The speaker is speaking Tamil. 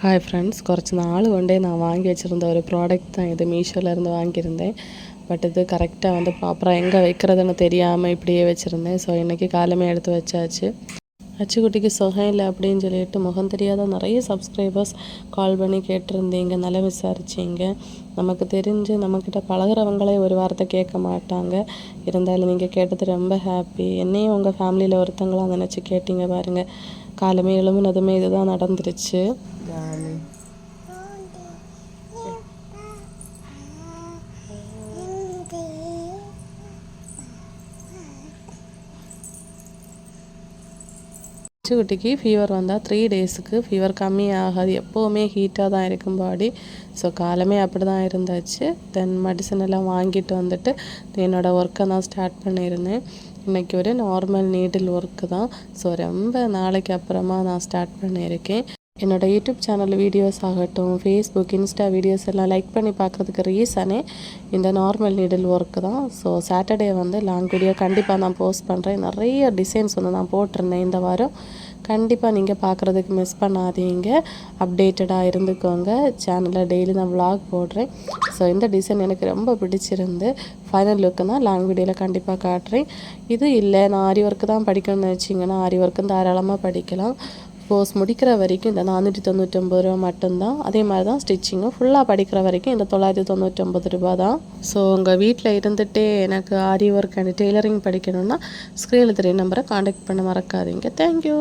ஹாய் ஃப்ரெண்ட்ஸ், കുറച്ച് நாள் கொண்டே நான் வாங்கி வச்சுருந்த ஒரு ப்ராடக்ட் தான் இது. மீஷோலேருந்து வாங்கியிருந்தேன். பட் இது கரெக்டாக வந்து ப்ராப்பராக எங்கே வைக்கிறதுன்னு தெரியாமல் இப்படியே வச்சுருந்தேன். ஸோ இன்றைக்கி காலமே எடுத்து வச்சாச்சு. அச்சுக்குட்டிக்கு சுகம் இல்லை அப்படின்னு சொல்லிட்டு முகம் தெரியாத நிறைய சப்ஸ்கிரைபர்ஸ் கால் பண்ணி கேட்டிருந்தீங்க, நல்லா விசாரிச்சிங்க. நமக்கு தெரிஞ்சு நம்மக்கிட்ட பழகிறவங்களே ஒரு வார்த்தை கேட்க மாட்டாங்க. இருந்தாலும் நீங்கள் கேட்டது ரொம்ப ஹாப்பி. என்னையும் உங்கள் ஃபேமிலியில் ஒருத்தங்களாம் நினச்சி கேட்டிங்க பாருங்கள். காலமே எழும்புனதுமே இதுதான் நடந்துருச்சு. அச்சுக்குட்டிக்கு ஃபீவர் வந்தால் 3 டேஸுக்கு ஃபீவர் கம்மியாகாது. எப்போவுமே ஹீட்டாக தான் இருக்கும் பாடி. ஸோ காலமே அப்படி தான் இருந்தாச்சு. தென் மெடிசன் எல்லாம் வாங்கிட்டு வந்துட்டு என்னோடய ஒர்க்கை தான் ஸ்டார்ட் பண்ணியிருந்தேன். இன்றைக்கி ஒரு நார்மல் நீடில் ஒர்க்கு தான். ஸோ ரொம்ப நாளைக்கு அப்புறமா நான் ஸ்டார்ட் பண்ணியிருக்கேன். என்னோடய யூடியூப் சேனல் வீடியோஸ் ஆகட்டும், ஃபேஸ்புக், இன்ஸ்டா வீடியோஸ் எல்லாம் லைக் பண்ணி பார்க்குறதுக்கு ரீசனே இந்த நார்மல் நீடில் ஒர்க்கு தான். ஸோ சாட்டர்டே வந்து லாங் வீடியோ கண்டிப்பாக நான் போஸ்ட் பண்ணுறேன். நிறைய டிசைன்ஸ் வந்து நான் போட்டிருந்தேன் இந்த வாரம். கண்டிப்பாக நீங்கள் பார்க்குறதுக்கு மிஸ் பண்ணாதீங்க. அப்டேட்டடாக இருந்துக்கோங்க. சேனலில் டெய்லி நான் விலாக் போடுறேன். ஸோ இந்த டிசைன் எனக்கு ரொம்ப பிடிச்சிருந்து. ஃபைனல் லுக்கு தான் லாங் வீடியோவில் கண்டிப்பாக காட்டுறேன். இது இல்லை, நான் ஆரி ஒர்க்கு தான் படிக்கணும்னு வச்சிங்கன்னா ஆரி ஒர்க்கும் தாராளமாக படிக்கலாம். கோர்ஸ் முடிக்கிற வரைக்கும் இந்த 499 ரூபா மட்டும்தான். அதே மாதிரி தான் ஸ்டிச்சிங்கும் ஃபுல்லாக படிக்கிற வரைக்கும் இந்த 999 ரூபா தான். ஸோ உங்கள் வீட்டில் இருந்துகிட்டே எனக்கு ஆரி ஒர்க் அண்ட் டெய்லரிங் படிக்கணும்னா ஸ்க்ரீனில் தெரிய நம்பரை காண்டாக்ட் பண்ண மறக்காதீங்க. தேங்க்யூ.